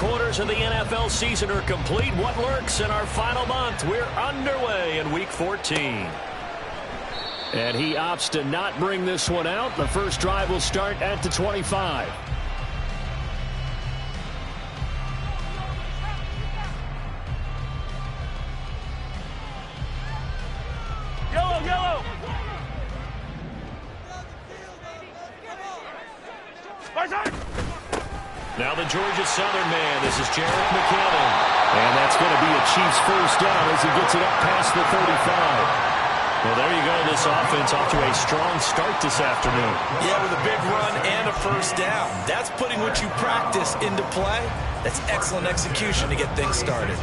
3/4 of the NFL season are complete. What lurks in our final month? We're underway in Week 14. And he opts to not bring this one out. The first drive will start at the 25. Yellow! Now the Georgia Southern man. This is Jarek McKinnon. And that's going to be a Chiefs first down as he gets it up past the 35. Well, there you go. This offense off to a strong start this afternoon. Yeah, with a big run and a first down. That's putting what you practice into play. That's excellent execution to get things started.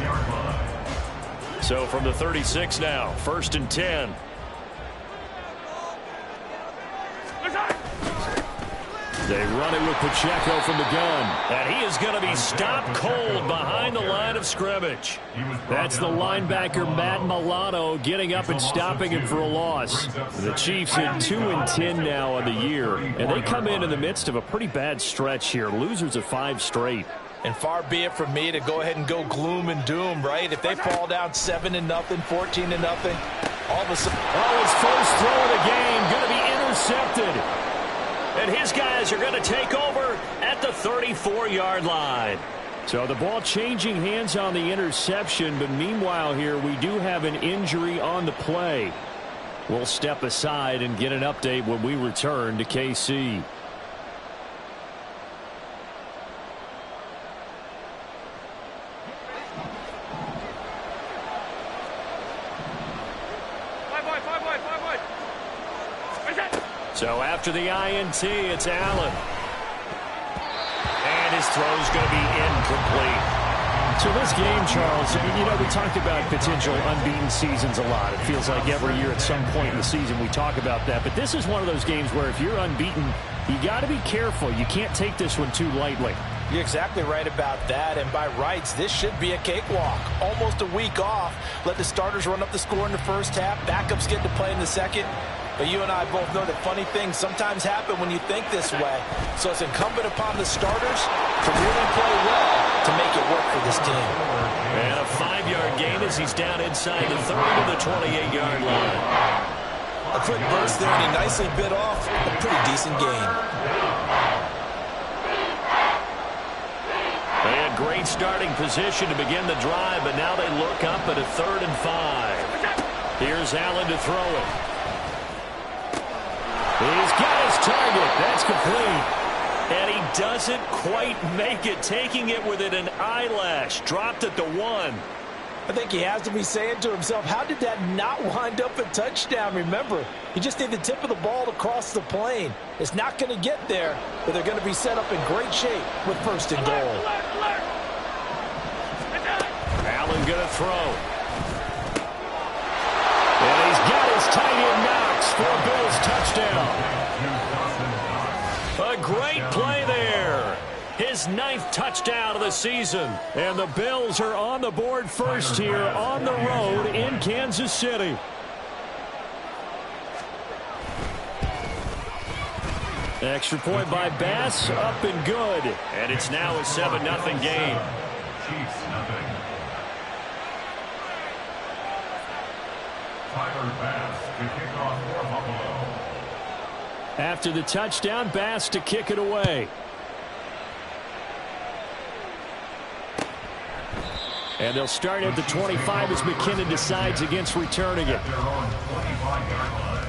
So from the 36 now, 1st and 10. They run it with Pacheco from the gun. And he is going to be stopped cold behind the line of scrimmage. That's the linebacker, Matt Milano, getting up and stopping him for a loss. The Chiefs at 2-10 now on the year. And they come in the midst of a pretty bad stretch here. Losers of 5 straight. And far be it from me to go ahead and go gloom and doom, right? If they fall down 7-0, 14-0, all of a sudden... Oh, his first throw of the game going to be intercepted. And his guys are going to take over at the 34-yard line. So the ball changing hands on the interception, but meanwhile here we do have an injury on the play. We'll step aside and get an update when we return to KC. So after the INT, it's Allen. And his throw's going to be incomplete. So this game, Charles, you know, we talked about potential unbeaten seasons a lot. It feels like every year at some point in the season we talk about that. But this is one of those games where if you're unbeaten, you got to be careful. You can't take this one too lightly. You're exactly right about that, and by rights, this should be a cakewalk. Almost a week off. Let the starters run up the score in the first half. Backups get to play in the second. But you and I both know that funny things sometimes happen when you think this way. So it's incumbent upon the starters to really play well to make it work for this team. And a 5-yard gain as he's down inside the 30 to the 28-yard line. A quick burst there, and he nicely bit off a pretty decent gain. They had great starting position to begin the drive, but now they look up at a 3rd and 5. Here's Allen to throw it. He's got his target. That's complete. And he doesn't quite make it, taking it within an eyelash. Dropped at the 1. I think he has to be saying to himself, how did that not wind up a touchdown? Remember, you just need the tip of the ball to cross the plane. It's not going to get there, but they're going to be set up in great shape with 1st and goal. Allen going to throw. And he's got his tight end Knox for a Bills touchdown. A great play there. His 9th touchdown of the season. And the Bills are on the board first here on the road in Kansas City. Extra point by Bass, up and good. And it's now a 7-0 game. Chiefs nothing. Tyler Bass to kick off for Buffalo. After the touchdown, Bass to kick it away. And they'll start at the 25 as McKinnon decides against returning it. Their own 25-yard line.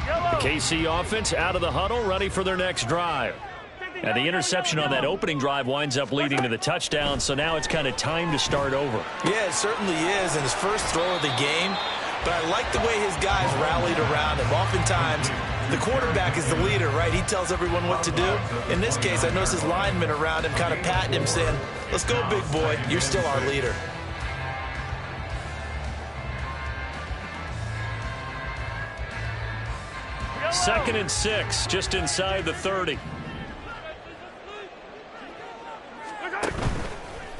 The KC offense out of the huddle, ready for their next drive. And the interception on that opening drive winds up leading to the touchdown, so now it's kind of time to start over. Yeah, it certainly is, and his first throw of the game. But I like the way his guys rallied around him. Oftentimes, the quarterback is the leader, right? He tells everyone what to do. In this case, I noticed his linemen around him kind of patting him, saying, let's go, big boy. You're still our leader. Second and 6, just inside the 30.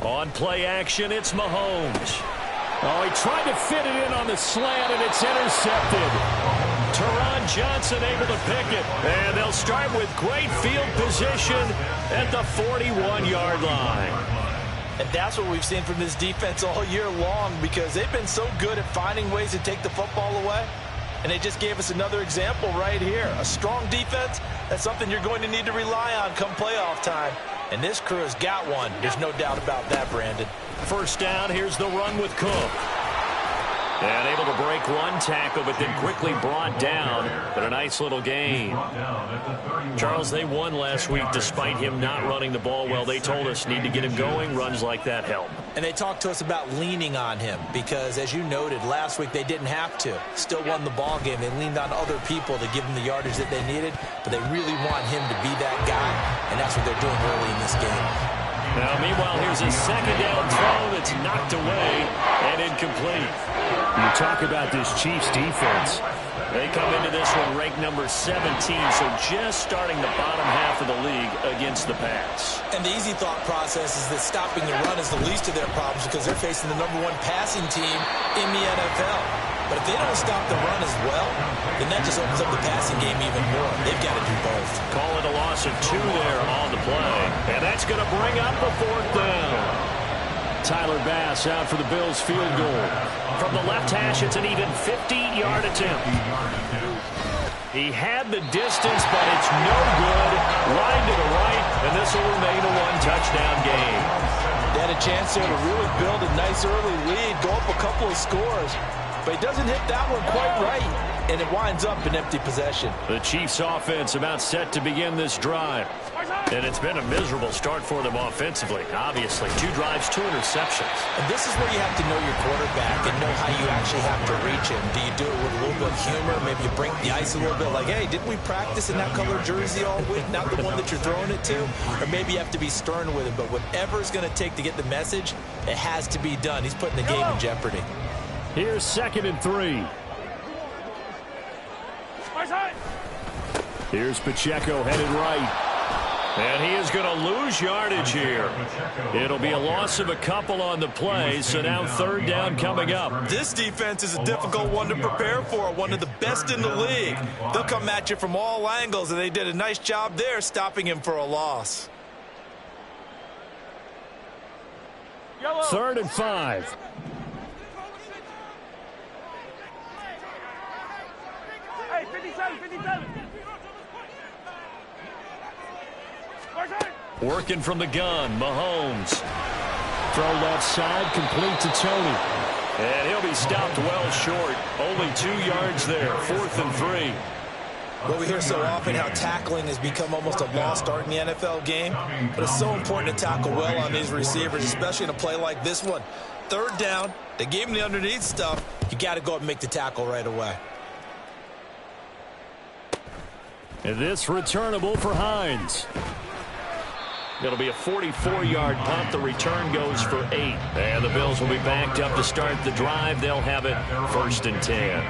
On play action, it's Mahomes. Oh, he tried to fit it in on the slant, and it's intercepted. Teron Johnson able to pick it. And they'll start with great field position at the 41-yard line. And that's what we've seen from this defense all year long, because they've been so good at finding ways to take the football away. And they just gave us another example right here. A strong defense, that's something you're going to need to rely on come playoff time. And this crew has got one. There's no doubt about that, Brandon. First down, here's the run with Cook. And able to break one tackle, but then quickly brought down. But a nice little gain. Charles, they won last week despite him not running the ball well. They told us need to get him going. Runs like that help. And they talked to us about leaning on him because, as you noted, last week they didn't have to. Still won the ball game. They leaned on other people to give them the yardage that they needed, but they really want him to be that guy, and that's what they're doing early in this game. Now, meanwhile, here's a second down throw that's knocked away and incomplete. You talk about this Chiefs defense. They come into this one ranked number 17, so just starting the bottom half of the league against the pass. And the easy thought process is that stopping the run is the least of their problems because they're facing the #1 passing team in the NFL. But if they don't stop the run as well, then that just opens up the passing game even more. They've got to do both. Call it a loss of 2 there on the play. And that's going to bring up a 4th down. Tyler Bass out for the Bills field goal. From the left hash, it's an even 50-yard attempt. He had the distance, but it's no good. Line to the right, and this will remain a 1-touchdown game. They had a chance there to really build a nice early lead, go up a couple of scores. But he doesn't hit that one quite right, and it winds up an empty possession. The Chiefs offense about set to begin this drive. And it's been a miserable start for them offensively, obviously. 2 drives, 2 interceptions. And this is where you have to know your quarterback and know how you actually have to reach him. Do you do it with a little bit of humor? Maybe you break the ice a little bit like, hey, didn't we practice in that color jersey all week? Not the one that you're throwing it to? Or maybe you have to be stern with him. But whatever it's going to take to get the message, it has to be done. He's putting the game in jeopardy. Here's 2nd and 3. Here's Pacheco headed right. And he is going to lose yardage here. It'll be a loss of a couple on the play, so now 3rd down coming up. This defense is a difficult one to prepare for, one of the best in the league. They'll come at you from all angles, and they did a nice job there stopping him for a loss. 3rd and 5. Hey, 57, 57. Working from the gun, Mahomes. Throw left side, complete to Tony. And he'll be stopped well short. Only 2 yards there, 4th and 3. Well, we hear so often how tackling has become almost a lost art in the NFL game. But it's so important to tackle well on these receivers, especially in a play like this one. 3rd down, they gave him the underneath stuff. You got to go up and make the tackle right away. And this returnable for Hines. It'll be a 44-yard punt. The return goes for 8. And the Bills will be backed up to start the drive. They'll have it 1st and 10.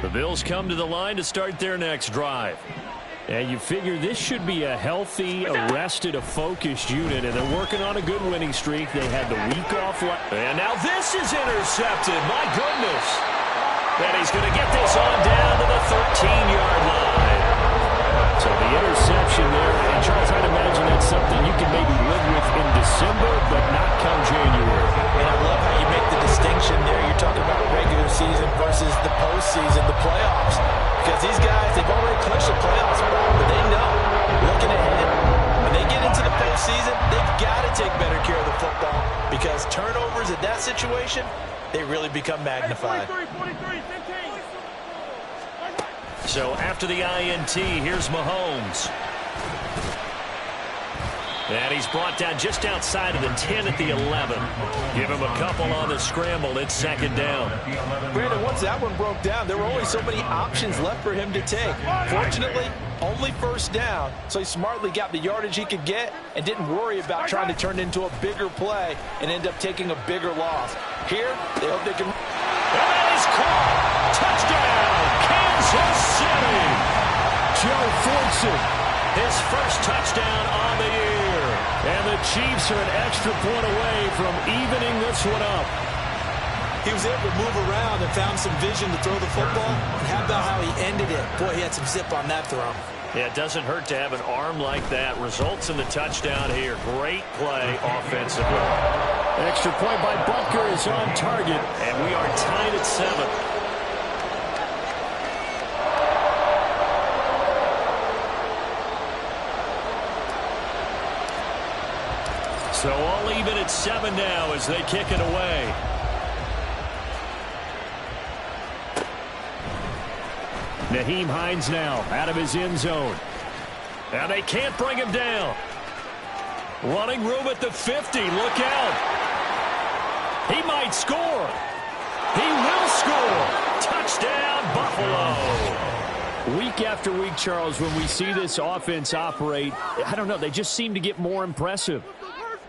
The Bills come to the line to start their next drive. And you figure this should be a healthy, arrested, a focused unit, and they're working on a good winning streak. They had the week off. And now this is intercepted. My goodness. And he's going to get this on down to the 13-yard line. So the interception there. And Charles, I'd imagine that's something you can maybe live with in December, but not come January. And I love how you make the distinction there. You're talking about regular season versus the postseason, the playoffs. Because these guys, they've already clinched the playoff spot, but they know, looking ahead, when they get into the postseason, they've got to take better care of the football because turnovers in that situation, they really become magnified. 43, 15. So after the INT, here's Mahomes. And he's brought down just outside of the 10 at the 11. Give him a couple on the scramble. It's 2nd down. Brandon, once that one broke down, there were only so many options left for him to take. Fortunately, Only first down, so he smartly got the yardage he could get and didn't worry about trying to turn it into a bigger play and end up taking a bigger loss. Here, they hope they can... And that is caught! Touchdown, Kansas City! Joe Fortson, his first touchdown on the year. And the Chiefs are an extra point away from evening this one up. He was able to move around and found some vision to throw the football. And how about how he ended it? Boy, he had some zip on that throw. Yeah, it doesn't hurt to have an arm like that. Results in the touchdown here. Great play offensively. Extra point by Butker is on target, and we are tied at 7. So all even at 7 now as they kick it away. Nyheim Hines now out of his end zone. And they can't bring him down. Running room at the 50. Look out. He might score. He will score. Touchdown, Buffalo. Week after week, Charles, when we see this offense operate, I don't know, they just seem to get more impressive.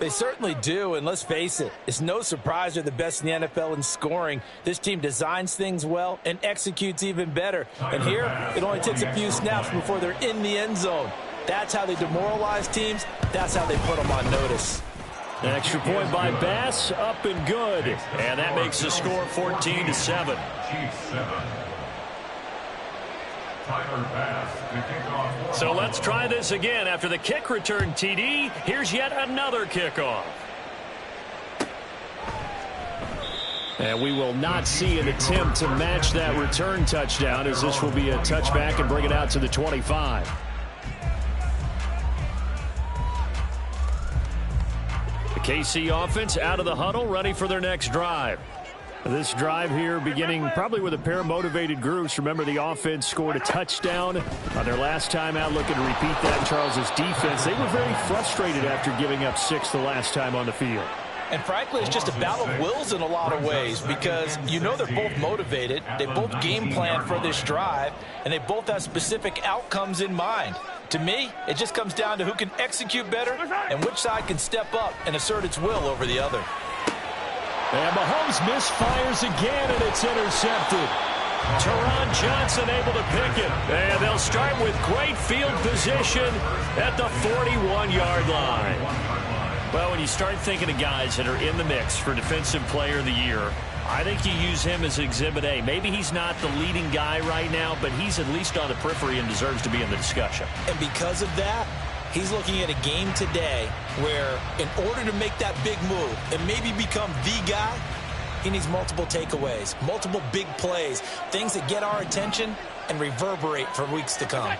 They certainly do, and let's face it, it's no surprise they're the best in the NFL in scoring. This team designs things well and executes even better. And here, it only takes a few snaps before they're in the end zone. That's how they demoralize teams. That's how they put them on notice. An extra point by Bass, up and good. And that makes the score 14-7. Chiefs 7. Tyler Bass to kick off. So let's try this again. After the kick return TD, here's yet another kickoff. And we will not see an attempt to match that return touchdown, as this will be a touchback and bring it out to the 25. The KC offense out of the huddle, ready for their next drive. This drive here beginning probably with a pair of motivated groups. Remember, the offense scored a touchdown on their last time out. Looking to repeat that. Charles's defense, they were very frustrated after giving up 6 the last time on the field. And frankly, it's just a battle of wills in a lot of ways because you know they're both motivated. They both game plan for this drive, and they both have specific outcomes in mind. To me, it just comes down to who can execute better and which side can step up and assert its will over the other. And Mahomes misfires again, and it's intercepted. Teron Johnson able to pick it. And they'll start with great field position at the 41-yard line. Well, when you start thinking of guys that are in the mix for Defensive Player of the Year, I think you use him as Exhibit A. Maybe he's not the leading guy right now, but he's at least on the periphery and deserves to be in the discussion. And because of that, he's looking at a game today where in order to make that big move and maybe become the guy, he needs multiple takeaways, multiple big plays, things that get our attention and reverberate for weeks to come.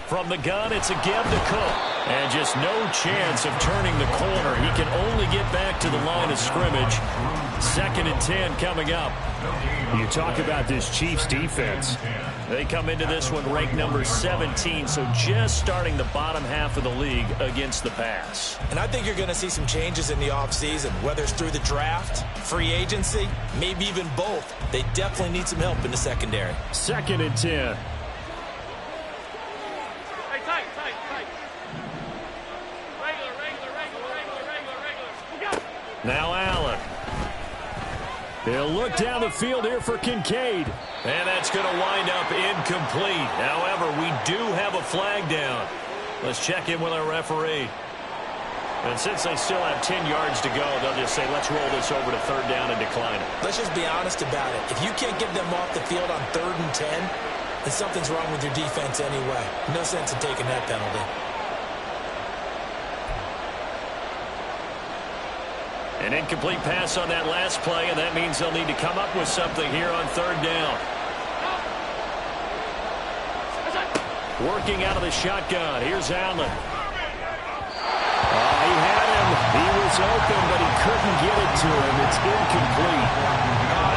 From the gun, it's a give to Cook. And just no chance of turning the corner. He can only get back to the line of scrimmage. 2nd and 10 coming up. You talk about this Chiefs defense. They come into this one ranked number 17, so just starting the bottom half of the league against the pass. And I think you're going to see some changes in the offseason, whether it's through the draft, free agency, maybe even both. They definitely need some help in the secondary. 2nd and 10. Hey, tight. Regular. Now Allen. He'll look down the field here for Kincaid. And that's going to wind up incomplete. However, we do have a flag down. Let's check in with our referee. And since they still have 10 yards to go, they'll just say, let's roll this over to 3rd down and decline it. Let's just be honest about it. If you can't get them off the field on 3rd and 10, then something's wrong with your defense anyway. No sense in taking that penalty. An incomplete pass on that last play, and that means they'll need to come up with something here on 3rd down. Working out of the shotgun. Here's Allen. He had him. He was open, but he couldn't get it to him. It's incomplete.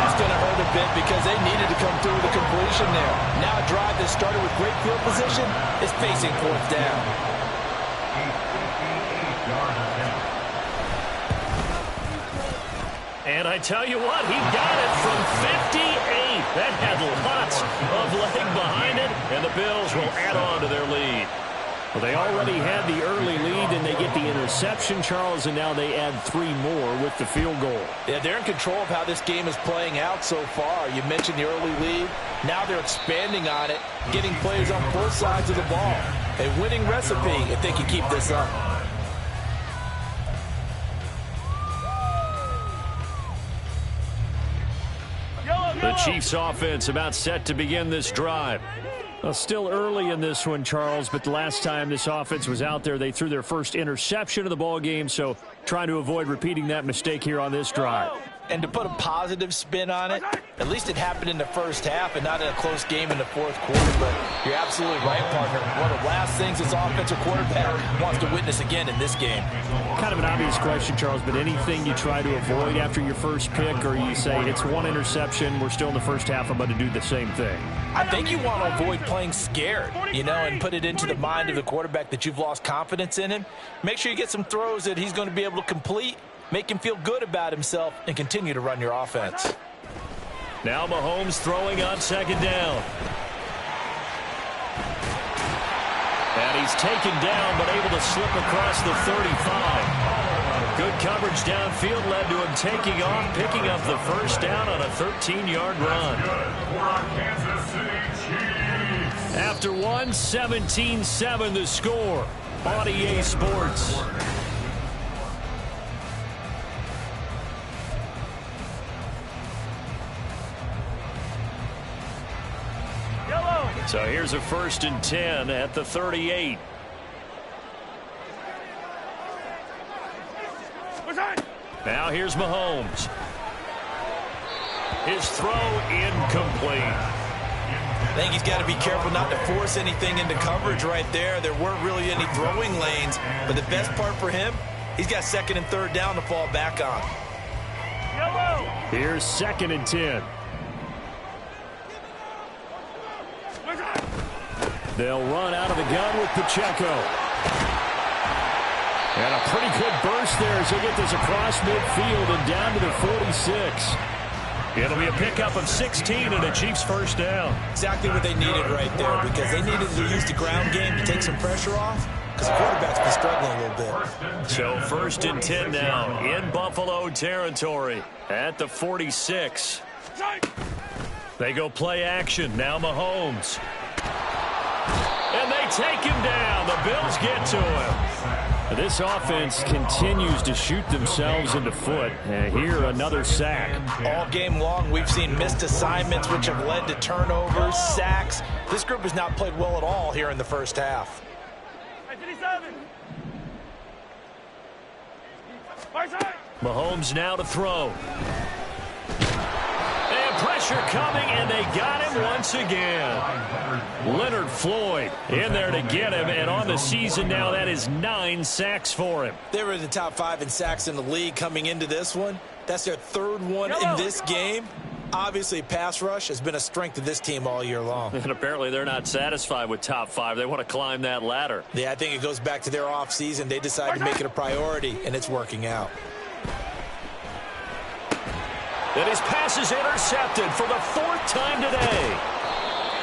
That's going to hurt a bit because they needed to come through with a completion there. Now a drive that started with great field position is facing 4th down. And I tell you what, he got it from 58. That had lots of leg behind it, And the Bills will add on to their lead. Well, they already had the early lead, and they get the interception, Charles, and now they add 3 more with the field goal. Yeah, they're in control of how this game is playing out so far. You mentioned the early lead. Now they're expanding on it, getting plays on both sides of the ball. A winning recipe if they can keep this up. The Chiefs offense about set to begin this drive. Well, still early in this one, Charles, but the last time this offense was out there, they threw their first interception of the ball game, so trying to avoid repeating that mistake here on this drive. And to put a positive spin on it, at least it happened in the first half and not in a close game in the fourth quarter. But you're absolutely right, partner. One of the last things this offensive quarterback wants to witness again in this game. Kind of an obvious question, Charles, but anything you try to avoid after your first pick, or you say it's one interception, we're still in the first half, I'm going to do the same thing? I think you want to avoid playing scared, and put it into the mind of the quarterback that you've lost confidence in him. Make sure you get some throws that he's going to be able to complete, make him feel good about himself, and continue to run your offense. Now Mahomes throwing on second down. And he's taken down, but able to slip across the 35. Good coverage downfield led to him taking off, picking up the first down on a 13-yard run. After one, 17-7 the score on EA Sports. So here's a 1st and 10 at the 38. Now here's Mahomes. His throw incomplete. I think he's got to be careful not to force anything into coverage right there. There weren't really any throwing lanes, but the best part for him, he's got 2nd and 3rd down to fall back on. Here's 2nd and 10. They'll run out of the gun with Pacheco. And a pretty good burst there as they get this across midfield and down to the 46. It'll be a pickup of 16 and a Chiefs first down. Exactly what they needed right there, because they needed to use the ground game to take some pressure off, because the quarterback's been struggling a little bit. So 1st and 10 now in Buffalo territory at the 46. They go play action. Now Mahomes. And they take him down. The Bills get to him. This offense continues to shoot themselves in the foot. Here, another sack. All game long, we've seen missed assignments, which have led to turnovers, sacks. This group has not played well at all here in the first half. Mahomes now to throw. Pressure coming, and they got him once again. Leonard Floyd in there to get him, and on the season now, that is 9 sacks for him. They were in the top 5 in sacks in the league coming into this one. That's their 3rd one in this game. Obviously, pass rush has been a strength of this team all year long. And apparently they're not satisfied with top 5. They want to climb that ladder. Yeah, I think it goes back to their offseason. They decided to make it a priority, and it's working out. And his pass is intercepted for the 4th time today.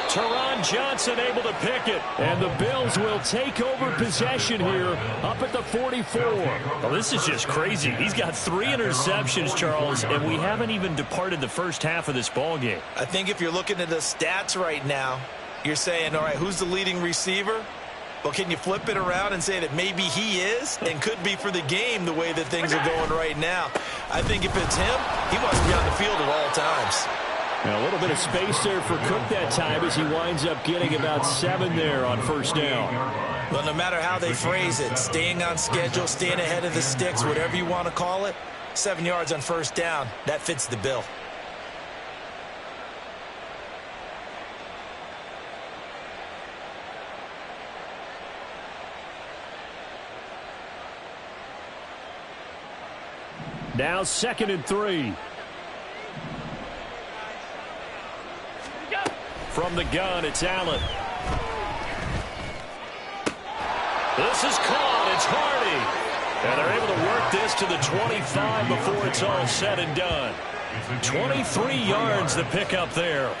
Teron Johnson able to pick it. And the Bills will take over possession here up at the 44. Well, this is just crazy. He's got 3 interceptions, Charles, and we haven't even departed the first half of this ball game. I think if you're looking at the stats right now, you're saying, all right, who's the leading receiver? Well, can you flip it around and say that maybe he is and could be for the game the way that things are going right now? I think if it's him, he wants to be on the field at all times. And a little bit of space there for Cook that time as he winds up getting about 7 there on first down. Well, no matter how they phrase it, staying on schedule, staying ahead of the sticks, whatever you want to call it, 7 yards on first down, that fits the bill. Now 2nd and 3. From the gun, it's Allen. This is caught. It's Hardy. And they're able to work this to the 25 before it's all said and done. 23 yards to pick up there.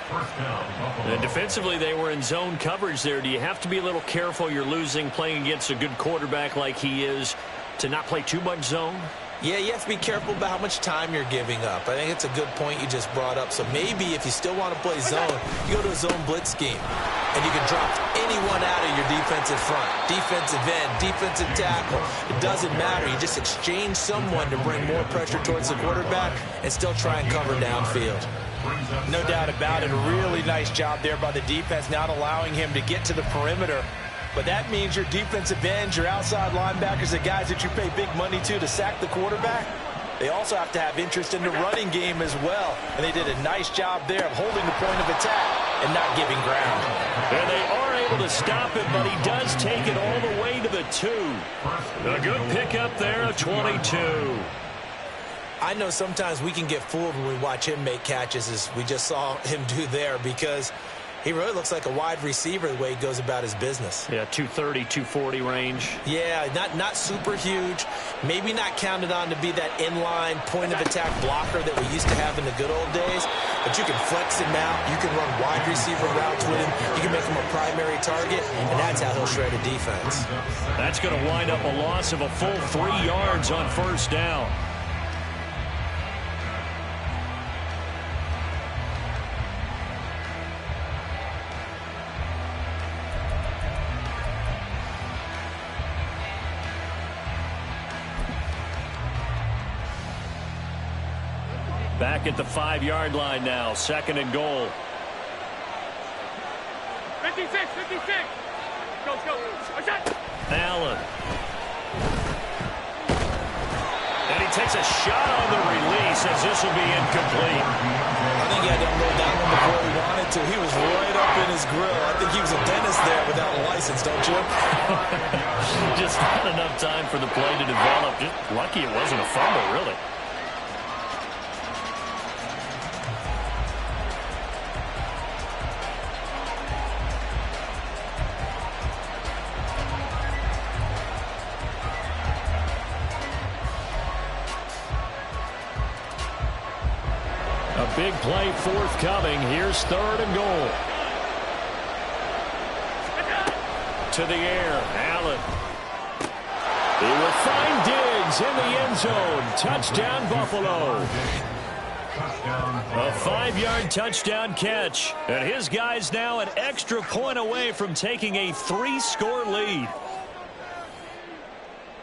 And defensively, they were in zone coverage there. Do you have to be a little careful? You're losing playing against a good quarterback like he is to not play too much zone? Yeah, you have to be careful about how much time you're giving up. I think it's a good point you just brought up. So maybe if you still want to play zone, you go to a zone blitz scheme. And you can drop anyone out of your defensive front. Defensive end, defensive tackle. It doesn't matter. You just exchange someone to bring more pressure towards the quarterback and still try and cover downfield. No doubt about it. A really nice job there by the defense, not allowing him to get to the perimeter. But that means your defensive ends, your outside linebackers, the guys that you pay big money to sack the quarterback, they also have to have interest in the running game as well. And they did a nice job there of holding the point of attack and not giving ground. And they are able to stop it, but he does take it all the way to the 2. A good pickup there of 22. I know sometimes we can get fooled when we watch him make catches, as we just saw him do there, because he really looks like a wide receiver the way he goes about his business. Yeah, 230, 240 range. Yeah, not super huge. Maybe not counted on to be that inline point-of-attack blocker that we used to have in the good old days. But you can flex him out. You can run wide receiver routes with him. You can make him a primary target, and that's how he'll shred a defense. That's going to wind up a loss of a full 3 yards on first down. Back at the 5-yard line now, 2nd and goal. 56, 56. Go. Allen. And he takes a shot on the release as this will be incomplete. I think he had to unload that one before he wanted to. He was right up in his grill. I think he was a dentist there without a license, don't you? Just not enough time for the play to develop. Just lucky it wasn't a fumble, really. A big play forthcoming. Here's 3rd and goal. To the air. Allen. He will find Diggs in the end zone. Touchdown, Buffalo. A 5-yard touchdown catch. And his guys now an extra point away from taking a 3-score lead.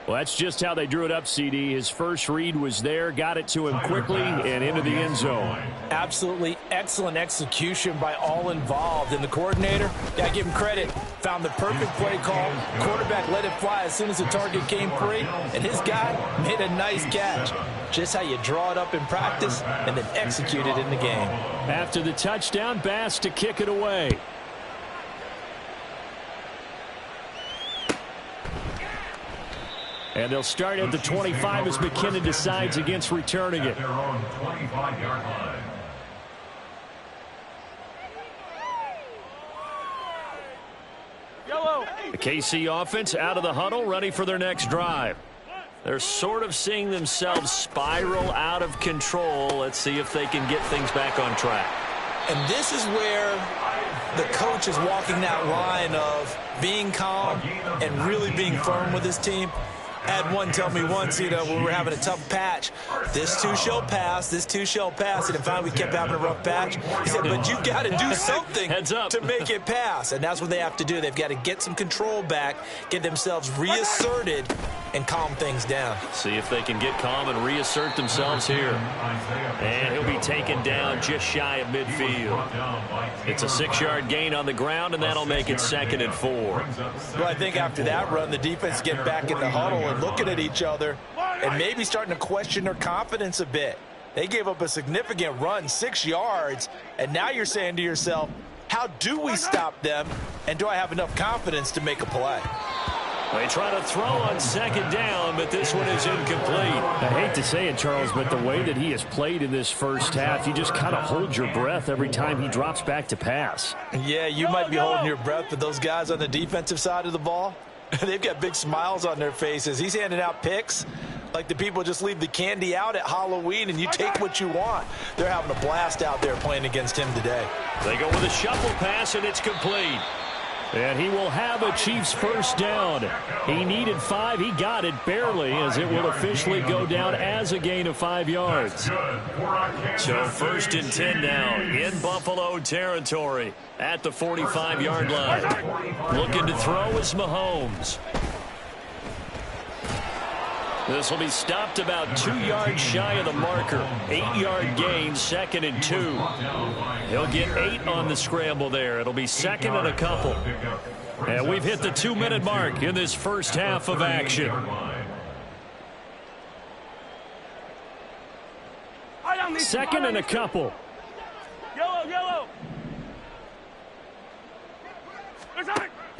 Well, that's just how they drew it up, CD. His first read was there, got it to him quickly, and into the end zone. Absolutely excellent execution by all involved. And the coordinator, got to give him credit, found the perfect play call. Quarterback let it fly as soon as the target came free, and his guy made a nice catch. Just how you draw it up in practice and then execute it in the game. After the touchdown, Bass to kick it away. And they'll start at the 25 as McKinnon decides against returning it. Their own 25-yard line. Yellow. The KC offense out of the huddle, ready for their next drive. They're sort of seeing themselves spiral out of control. Let's see if they can get things back on track. And this is where the coach is walking that line of being calm and really being firm with his team. I had one tell me once, when we were having a tough patch, this too shall pass, this too shall pass. And finally we kept having a rough patch. He said, but you've got to do something Heads up. to make it pass. And that's what they have to do. They've got to get some control back, get themselves reasserted, and calm things down. See if they can get calm and reassert themselves here. And he'll be taken down just shy of midfield. It's a 6-yard gain on the ground, and that'll make it 2nd and 4. Well, I think after that run, the defense get back in the huddle and looking at each other and maybe starting to question their confidence a bit. They gave up a significant run, 6 yards, and now you're saying to yourself, how do we stop them, and do I have enough confidence to make a play? They try to throw on 2nd down, but this one is incomplete. I hate to say it, Charles, but the way that he has played in this first half, you just kind of hold your breath every time he drops back to pass. Yeah, you might be holding your breath, but those guys on the defensive side of the ball, they've got big smiles on their faces. He's handing out picks Like the people just leave the candy out at Halloween and you take what you want. They're having a blast out there playing against him today. They go with a shuffle pass, and it's complete. And he will have a Chiefs first down. He needed 5. He got it barely, as it will officially go down as a gain of 5 yards. So 1st and 10 now in Buffalo territory at the 45-yard line. Looking to throw is Mahomes. This will be stopped about 2 yards shy of the marker. 8-yard gain, 2nd and 2. He'll get 8 on the scramble there. It'll be 2nd and a couple. And we've hit the 2-minute mark in this first half of action. 2nd and a couple. Yellow.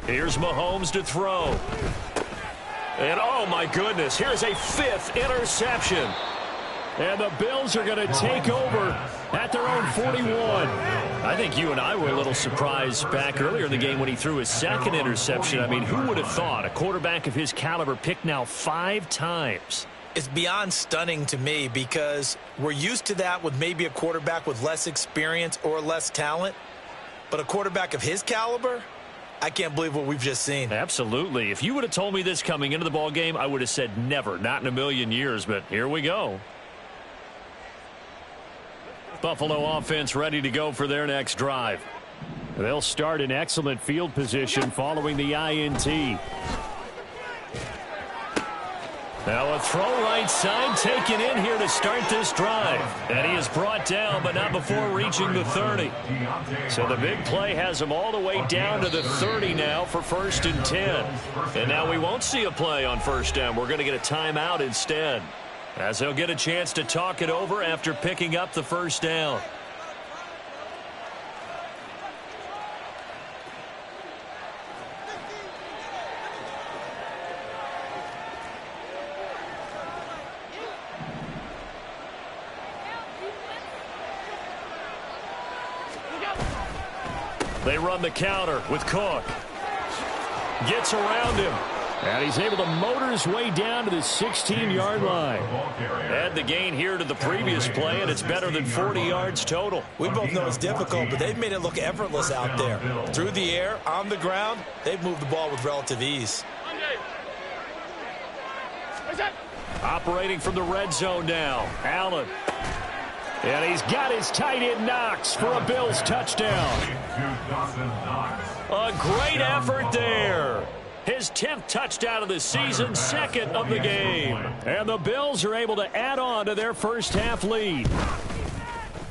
Here's Mahomes to throw. And, oh, my goodness, here's a 5th interception. And the Bills are going to take over at their own 41. I think you and I were a little surprised back earlier in the game when he threw his 2nd interception. I mean, who would have thought a quarterback of his caliber picked now 5 times? It's beyond stunning to me because we're used to that with maybe a quarterback with less experience or less talent. But a quarterback of his caliber, I can't believe what we've just seen. Absolutely. If you would have told me this coming into the ball game, I would have said never, not in a million years, but here we go. Buffalo offense ready to go for their next drive. They'll start in excellent field position following the INT. Now a throw right side taken in here to start this drive. And he is brought down, but not before reaching the 30. So the big play has him all the way down to the 30 now for 1st and 10. And now we won't see a play on 1st down. We're going to get a timeout instead, as he'll get a chance to talk it over after picking up the 1st down. They run the counter with Cook. Gets around him. And he's able to motor his way down to the 16-yard line. Add the gain here to the previous play, and it's better than 40 yards total. We both know it's difficult, but they've made it look effortless out there. Through the air, on the ground, they've moved the ball with relative ease. Operating from the red zone now. Allen. And he's got his tight end Knox for a Bills touchdown. A great effort there. His 10th touchdown of the season, 2nd of the game. And the Bills are able to add on to their first half lead.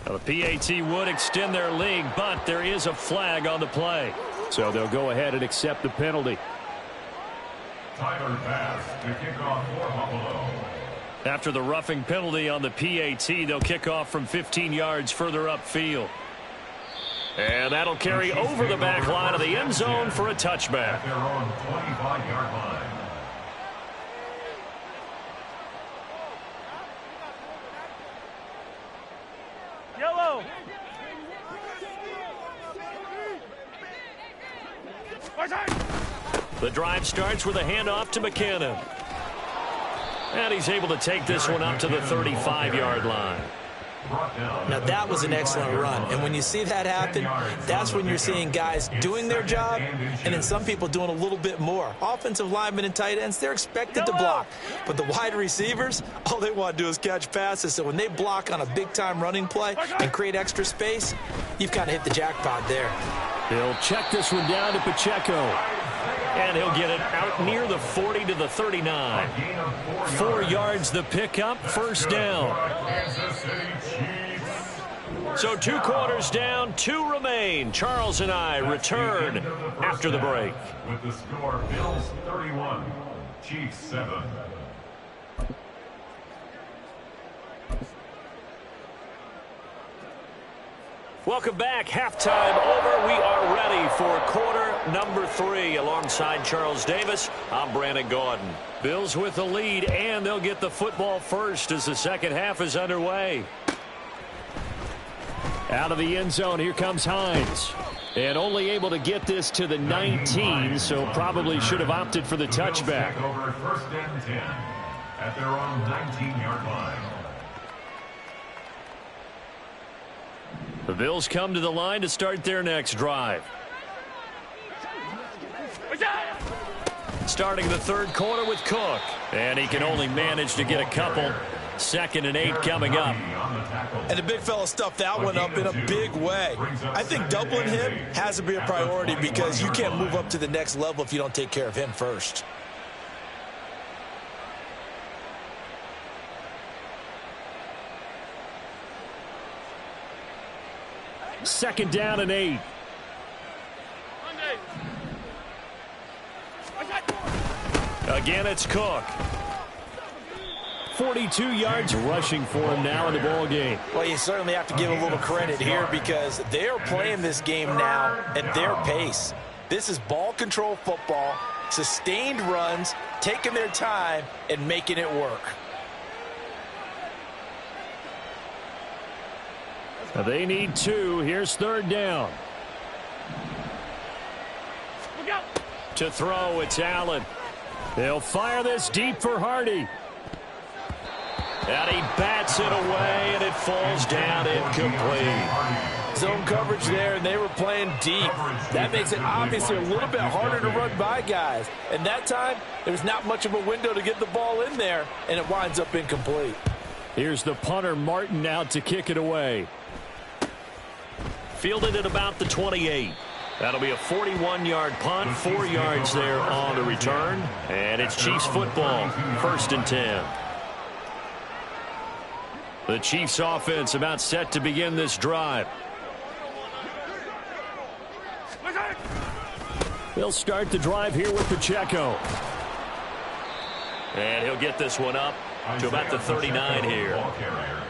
Now, the PAT would extend their lead, but there is a flag on the play. So they'll go ahead and accept the penalty. Tyler Bass to kick off for Buffalo. After the roughing penalty on the PAT, they'll kick off from 15 yards further upfield. And that'll carry over the back line of the end zone for a touchback. At their own 25-yard line. Yellow. The drive starts with a handoff to McKinnon. And he's able to take this one up to the 35-yard line. Now, that was an excellent run. And when you see that happen, that's when you're seeing guys doing their job and then some people doing a little bit more. Offensive linemen and tight ends, they're expected to block. But the wide receivers, all they want to do is catch passes. So when they block on a big-time running play and create extra space, you've kind of hit the jackpot there. He'll check this one down to Pacheco. And he'll get it out near the 40 to the 39. 4 yards the pickup, 1st down. So 2 quarters down, 2 remain. Charles and I return after the break. With the score, Bills 31, Chiefs 7. Welcome back. Halftime over. We are ready for quarter number 3. Alongside Charles Davis, I'm Brandon Gaudin. Bills with the lead, and they'll get the football first as the second half is underway. Out of the end zone, here comes Hines. And only able to get this to the 19, so probably should have opted for the touchback. Over 1st and 10. at their own 19-yard line. The Bills come to the line to start their next drive. Starting the third quarter with Cook. And he can only manage to get a couple. 2nd and 8 coming up. And the big fella stuffed that one up in a big way. I think doubling him has to be a priority because you can't move up to the next level if you don't take care of him first. Second down and 8. Again, it's Cook. 42 yards rushing for him now in the ball game. Well, you certainly have to give a little credit here because they're playing this game now at their pace. This is ball control football, sustained runs, taking their time and making it work. They need 2. Here's 3rd down. To throw, it's Allen. They'll fire this deep for Hardy. And he bats it away, and it falls down incomplete. Zone coverage there, and they were playing deep. That makes it obviously a little bit harder to run by guys. And that time, there was not much of a window to get the ball in there, and it winds up incomplete. Here's the punter, Martin, out to kick it away. Fielded at about the 28. That'll be a 41-yard punt, 4 yards there on the return. And it's Chiefs football, 1st and 10. The Chiefs offense about set to begin this drive. They'll start the drive here with Pacheco. And he'll get this one up to about the 39 here.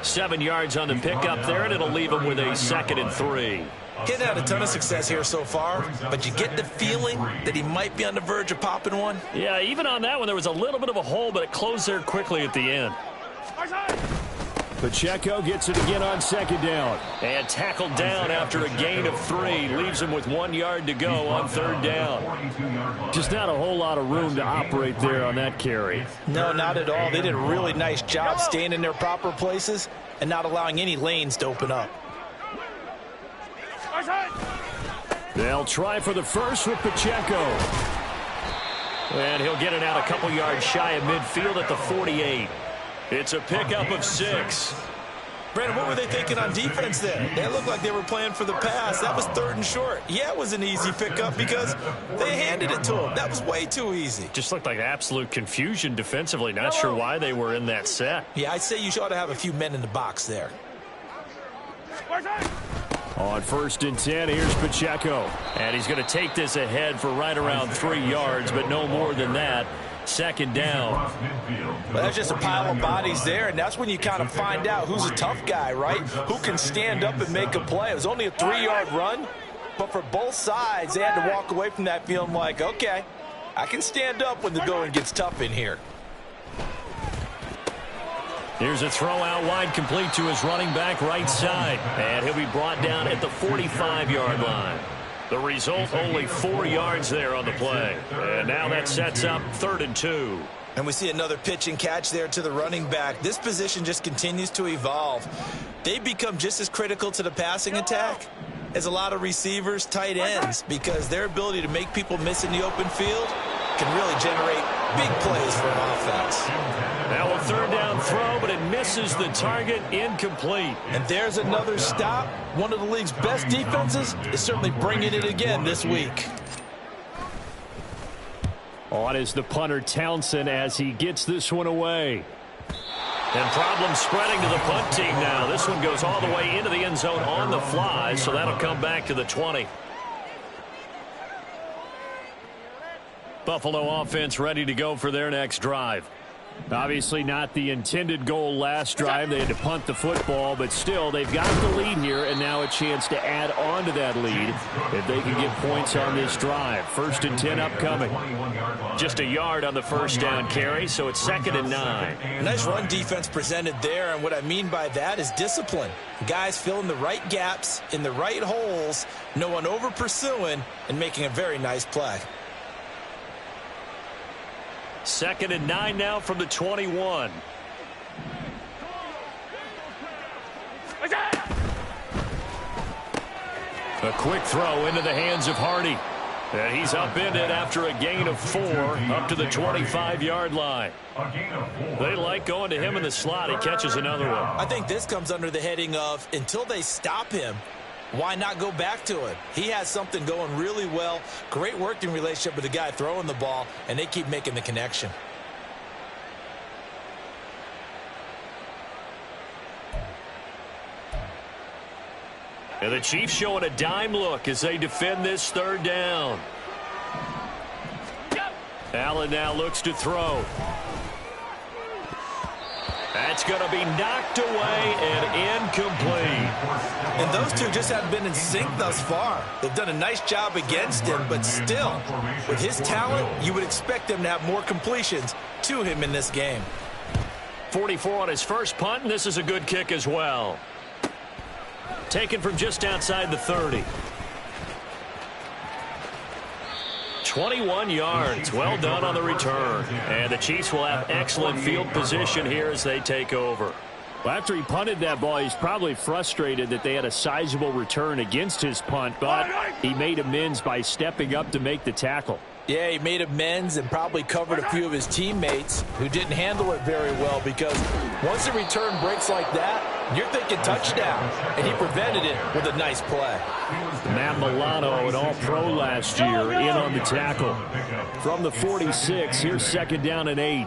7 yards on the pickup there, and it'll leave him with a 2nd and 3. He hasn't had a ton of success here so far, but you get the feeling that he might be on the verge of popping one. Yeah, even on that one, there was a little bit of a hole, but it closed there quickly at the end. Pacheco gets it again on 2nd down. And tackled down after a gain of 3. Leaves him with 1 yard to go on 3rd down. Just not a whole lot of room to operate there on that carry. No, not at all. They did a really nice job staying in their proper places and not allowing any lanes to open up. They'll try for the first with Pacheco. And he'll get it out a couple yards shy of midfield at the 48. It's a pickup of 6. Brandon, what were they thinking on defense there? They looked like they were playing for the pass. That was 3rd and short. Yeah, it was an easy pickup because they handed it to him. That was way too easy. Just looked like absolute confusion defensively. Not sure why they were in that set. Yeah, I'd say you ought to have a few men in the box there. On 1st and 10, here's Pacheco. And he's going to take this ahead for right around 3 yards, but no more than that. 2nd down. Well, that's just a pile of bodies there, and that's when you kind of find out who's a tough guy, right? Who can stand up and make a play. It was only a 3-yard run, but for both sides, they had to walk away from that feeling like, okay, I can stand up when the going gets tough in here. Here's a throw out wide, complete to his running back right side. And he'll be brought down at the 45-yard line. The result, only 4 yards there on the play. And now that sets up 3rd and 2. And we see another pitch and catch there to the running back. This position just continues to evolve. They become just as critical to the passing attack as a lot of receivers, tight ends, because their ability to make people miss in the open field can really generate big plays for an offense. Now a 3rd down throw, but it misses the target, incomplete. And there's another stop. One of the league's best defenses is certainly bringing it again this week. On is the punter Townsend as he gets this one away. And problems spreading to the punt team now. This one goes all the way into the end zone on the fly, so that'll come back to the 20. Buffalo offense ready to go for their next drive. Obviously not the intended goal last drive. They had to punt the football, but still they've got the lead here and now a chance to add on to that lead if they can get points on this drive. 1st and 10 upcoming. Just a yard on the 1st down carry, so it's 2nd and 9. Nice run defense presented there, and what I mean by that is discipline. Guys filling the right gaps in the right holes, no one over pursuing, and making a very nice play. 2nd and 9 now from the 21. A quick throw into the hands of Hardy. And he's upended after a gain of 4 up to the 25-yard line. They like going to him in the slot. He catches another one. I think this comes under the heading of until they stop him, why not go back to it? He has something going really well. Great working relationship with the guy throwing the ball, and they keep making the connection. And the Chiefs showing a dime look as they defend this 3rd down. Allen now looks to throw. That's going to be knocked away and incomplete. And those two just haven't been in sync thus far. They've done a nice job against him, but still, with his talent, you would expect them to have more completions to him in this game. 44 on his first punt, and this is a good kick as well. Taken from just outside the 30. 21 yards. Well done on the return. And the Chiefs will have excellent field position here as they take over. Well, after he punted that ball, he's probably frustrated that they had a sizable return against his punt, but he made amends by stepping up to make the tackle. Yeah, he made amends and probably covered a few of his teammates who didn't handle it very well, because once a return breaks like that, you're thinking touchdown, and he prevented it with a nice play. Matt Milano, an all-pro last year, in on the tackle. From the 46, here's 2nd down and 8.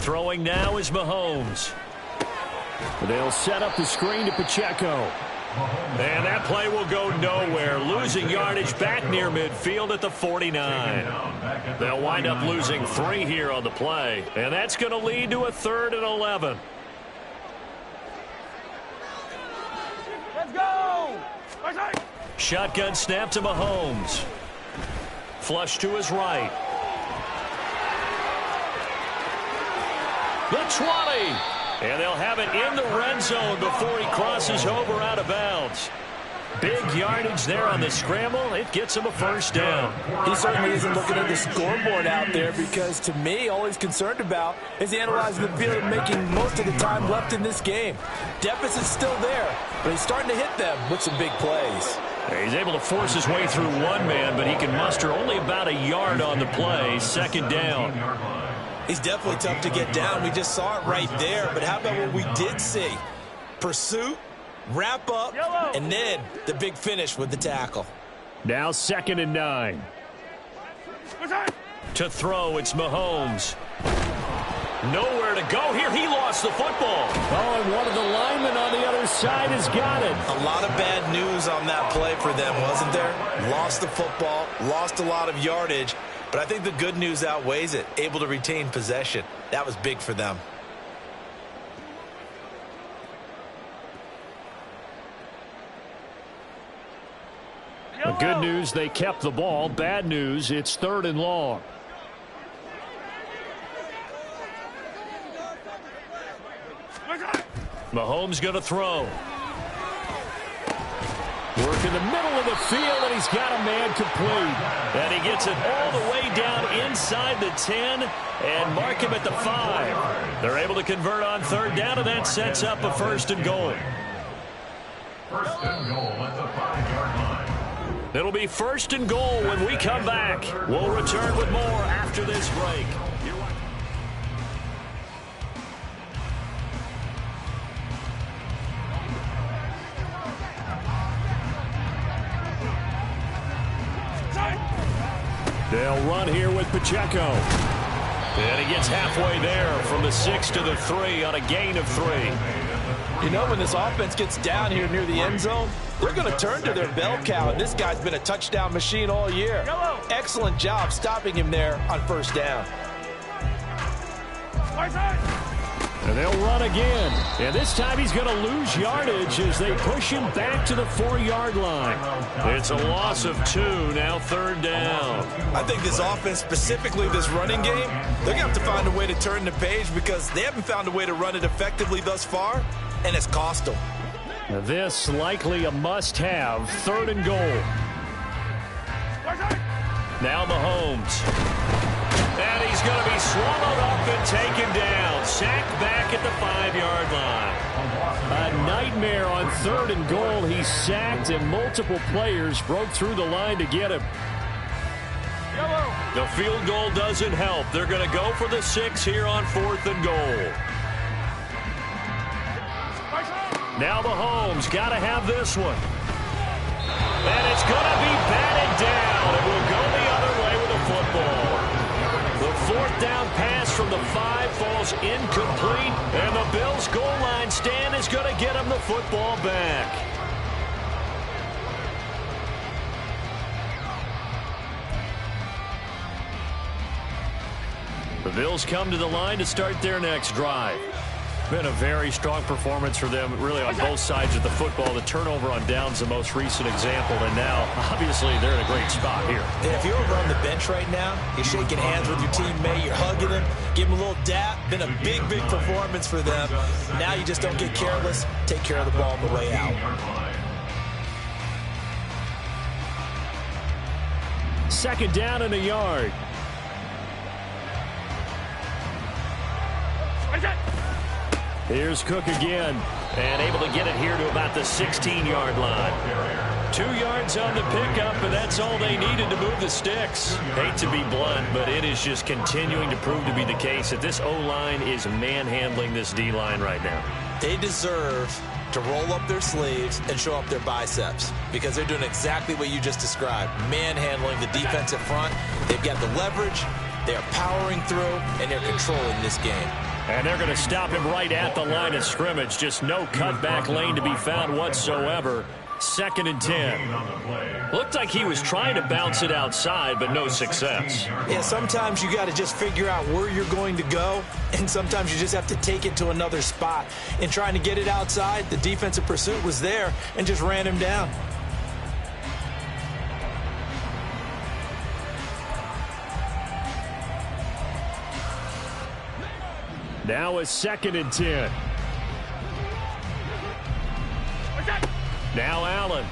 Throwing now is Mahomes. They'll set up the screen to Pacheco. And that play will go nowhere. Losing yardage back near midfield at the 49. They'll wind up losing 3 here on the play. And that's going to lead to a 3rd and 11. Let's go! Shotgun snap to Mahomes. Flush to his right. The 20. And they'll have it in the red zone before he crosses over out of bounds. Big yardage there on the scramble. It gets him a 1st down. He certainly isn't looking at the scoreboard out there, because to me, all he's concerned about is analyzing the field and making most of the time left in this game. Deficit's still there, but he's starting to hit them with some big plays. He's able to force his way through one man, but he can muster only about a yard on the play. 2nd down. He's definitely tough to get down. We just saw it right there. But how about what we did see? Pursuit, wrap up, and then the big finish with the tackle. Now 2nd and 9. To throw, it's Mahomes. Nowhere to go here. He lost the football. Oh, and one of the linemen on the other side has got it. A lot of bad news on that play for them, wasn't there? Lost the football, lost a lot of yardage. But I think the good news outweighs it. Able to retain possession. That was big for them. The good news, they kept the ball. Bad news, it's 3rd and long. Mahomes going to throw. Work in the middle of the field, and he's got a man complete. And he gets it all the way down inside the 10 and mark him at the 5. They're able to convert on 3rd down, and that sets up a 1st and goal. 1st and goal at the 5-yard line. It'll be 1st and goal when we come back. We'll return with more after this break. They'll run here with Pacheco. And he gets halfway there from the 6 to the 3 on a gain of 3. You know, when this offense gets down here near the end zone, they're going to turn to their bell cow, and this guy's been a touchdown machine all year. Excellent job stopping him there on 1st down. And they'll run again. And this time he's going to lose yardage as they push him back to the 4-yard line. It's a loss of 2, now 3rd down. I think this offense, specifically this running game, they're going to have to find a way to turn the page, because they haven't found a way to run it effectively thus far, and it's cost them. This likely a must-have, 3rd and goal. Now Mahomes. And he's going to be swallowed up and taken down. Sacked back at the 5-yard line. A nightmare on 3rd and goal. He's sacked, and multiple players broke through the line to get him. The field goal doesn't help. They're going to go for the 6 here on 4th and goal. Now Mahomes got to have this one. And it's going to be batted down. It will go the other way with the football. The 4th down pass from the 5 falls incomplete. And the Bills' goal line stand is going to get him the football back. The Bills come to the line to start their next drive. Been a very strong performance for them, really, on both sides of the football. The turnover on downs, the most recent example, and now, obviously, they're in a great spot here. And if you're over on the bench right now, you're shaking hands with your teammate, you're hugging him, give him a little dap. Been a big, big performance for them. Now you just don't get careless. Take care of the ball on the way out. 2nd down and a yard. Here's Cook again, and able to get it here to about the 16-yard line. 2 yards on the pickup, and that's all they needed to move the sticks. Hate to be blunt, but it is just continuing to prove to be the case that this O-line is manhandling this D-line right now. They deserve to roll up their sleeves and show up their biceps, because they're doing exactly what you just described, manhandling the defensive front. They've got the leverage, they're powering through, and they're controlling this game. And they're going to stop him right at the line of scrimmage. Just no cutback lane to be found whatsoever. 2nd and 10. Looked like he was trying to bounce it outside, but no success. Yeah, sometimes you got to just figure out where you're going to go, and sometimes you just have to take it to another spot. And trying to get it outside, the defensive pursuit was there and just ran him down. Now a 2nd and 10. Now Allen.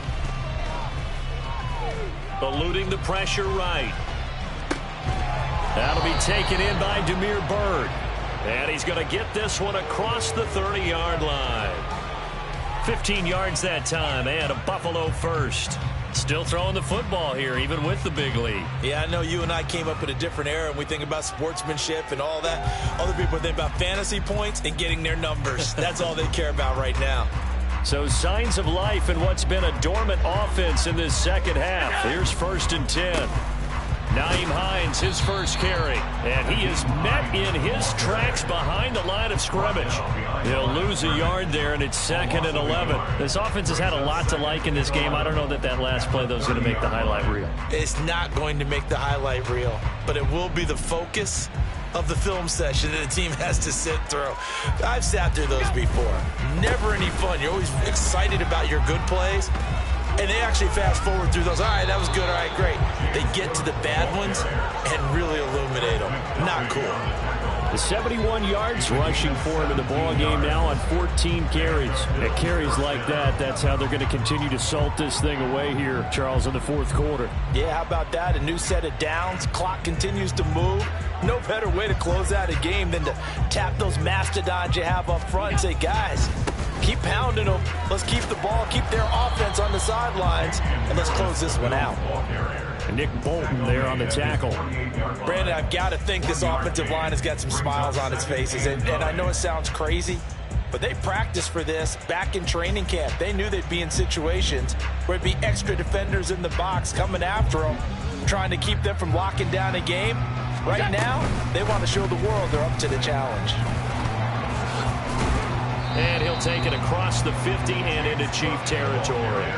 Eluding the pressure right. That'll be taken in by Damiere Byrd. And he's going to get this one across the 30-yard line. 15 yards that time, and a Buffalo first. Still throwing the football here, even with the big lead. Yeah, I know you and I came up in a different era, and we think about sportsmanship and all that. Other people think about fantasy points and getting their numbers. That's all they care about right now. So signs of life in what's been a dormant offense in this second half. Here's 1st and 10. Nyheim Hines, his first carry, and he is met in his tracks behind the line of scrimmage. He'll lose a yard there, and it's 2nd and 11. This offense has had a lot to like in this game. I don't know that last play, though, is going to make the highlight reel. It's not going to make the highlight reel, but it will be the focus of the film session that the team has to sit through. I've sat through those before. Never any fun. You're always excited about your good plays. And they actually fast forward through those. All right, that was good. All right, great. They get to the bad ones and really illuminate them. Not cool. The 71 yards rushing for him in the ball game now on 14 carries. At carries like that, that's how they're going to continue to salt this thing away here, Charles, in the 4th quarter. Yeah, how about that? A new set of downs. Clock continues to move. No better way to close out a game than to tap those mastodons you have up front and say, guys, keep pounding them. Let's keep the ball, keep their offense on the sidelines, and let's close this one out. And Nick Bolton there on the tackle. Brandon, I've got to think this offensive line has got some smiles on its faces. And I know it sounds crazy, but they practiced for this back in training camp. They knew they'd be in situations where it'd be extra defenders in the box coming after them, trying to keep them from locking down a game. Right now, they want to show the world they're up to the challenge. And he'll take it across the 50 and into Chief territory.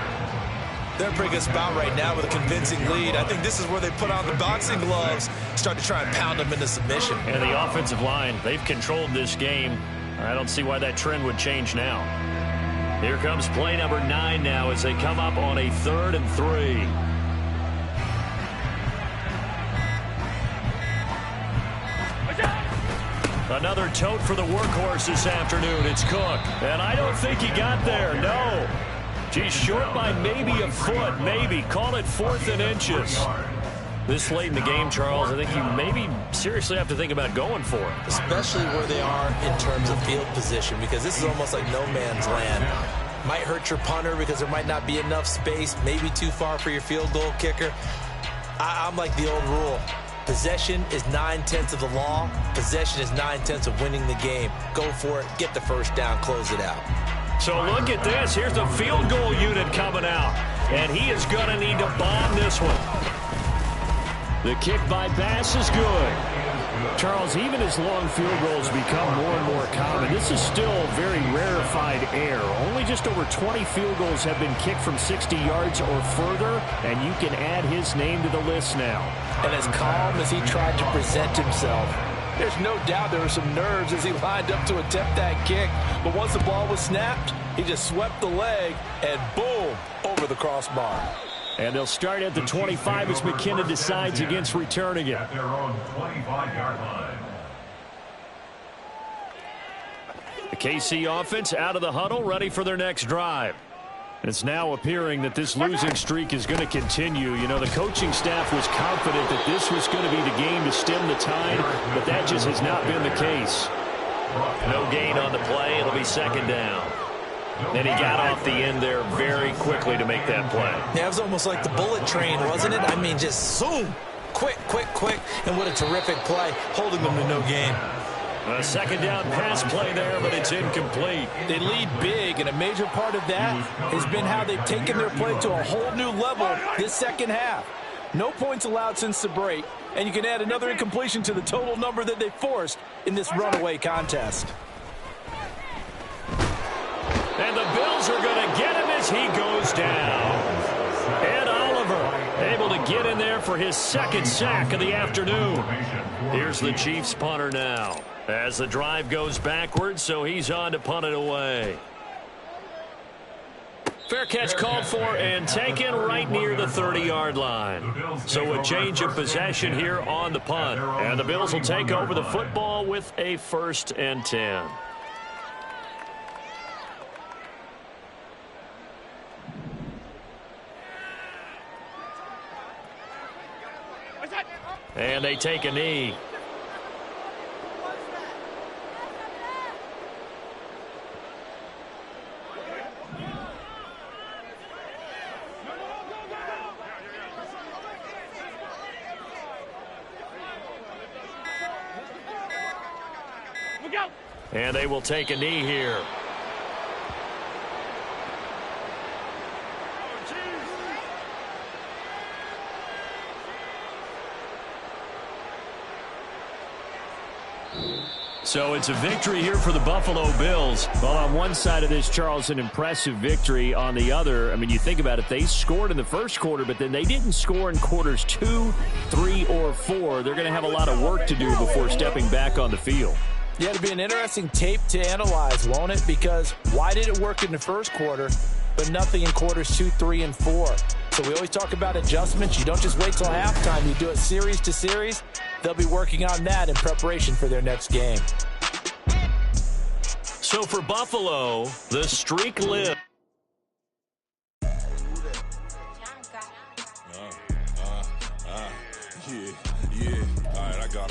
They're in a pretty good spot right now with a convincing lead. I think this is where they put on the boxing gloves, start to try and pound them into submission. And the offensive line, they've controlled this game. I don't see why that trend would change now. Here comes play number 9 now as they come up on a 3rd and 3. Another tote for the workhorse this afternoon. It's Cook. And I don't think he got there. No. He's short by maybe a foot, maybe. Call it 4th and inches. This late in the game, Charles, I think you maybe seriously have to think about going for it. Especially where they are in terms of field position, because this is almost like no man's land. Might hurt your punter because there might not be enough space, maybe too far for your field goal kicker. I'm like the old rule. Possession is 9/10 of the law. Possession is 9/10 of winning the game. Go for it, get the first down, close it out. So look at this. Here's the field goal unit coming out. And he is going to need to bomb this one. The kick by Bass is good. Charles, even as long field goals become more and more common, this is still very rarefied air. Only just over 20 field goals have been kicked from 60 yards or further, and you can add his name to the list now. And as calm as he tried to present himself, there's no doubt there were some nerves as he lined up to attempt that kick. But once the ball was snapped, he just swept the leg and boom, over the crossbar. And they'll start at the 25 as McKinnon decides against returning it. At their own 25-yard line. The KC offense out of the huddle, ready for their next drive. And it's now appearing that this losing streak is going to continue. You know, the coaching staff was confident that this was going to be the game to stem the tide, but that just has not been the case. No gain on the play. It'll be second down. And he got off the end there very quickly to make that play. Yeah, it was almost like the bullet train, wasn't it? I mean, just zoom. Quick, quick, quick. And what a terrific play, holding them to no gain. A second down pass play there, but it's incomplete. They lead big, and a major part of that has been how they've taken their play to a whole new level this second half. No points allowed since the break, and you can add another incompletion to the total number that they forced in this runaway contest. And the Bills are going to get him as he goes down. Ed Oliver able to get in there for his second sack of the afternoon. Here's the Chiefs punter now as the drive goes backwards, so he's on to punt it away. Fair catch called for and taken right near the 30-yard line. So a change of possession here on the punt. And the Bills will take over the football with a 1st and 10. And they take a knee. And they will take a knee here. So it's a victory here for the Buffalo Bills. Well, on one side of this, Charles, an impressive victory. On the other, I mean, you think about it, they scored in the first quarter, but then they didn't score in quarters 2, 3, or 4. They're going to have a lot of work to do before stepping back on the field. Yeah, it'll be an interesting tape to analyze, won't it? Because why did it work in the first quarter, but nothing in quarters 2, 3, and 4? So we always talk about adjustments. You don't just wait till halftime. You do it series to series. They'll be working on that in preparation for their next game. So for Buffalo, the streak lives.